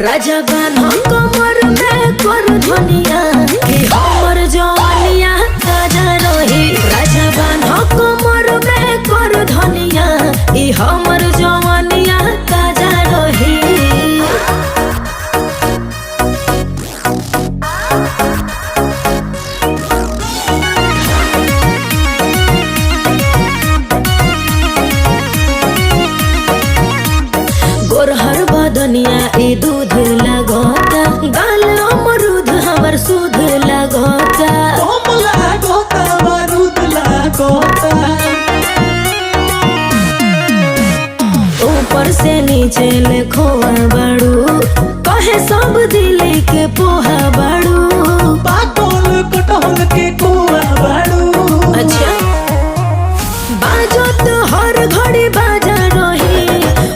राजा गाना कमर में कर धनिया कि हमर जवानिया ताजा रही। राजा गाना कमर में कर धनिया कि हमर जवानिया ताजा रही। गोरहर बदनिया ए दूध लगता, गाल अमरूद हमर सूद लगता। ऊपर से नीचे ले खोआ बड़ू, कहे सब दिल के पोहा बड़ू। पागल कटहल के कुआ बड़ू। अच्छा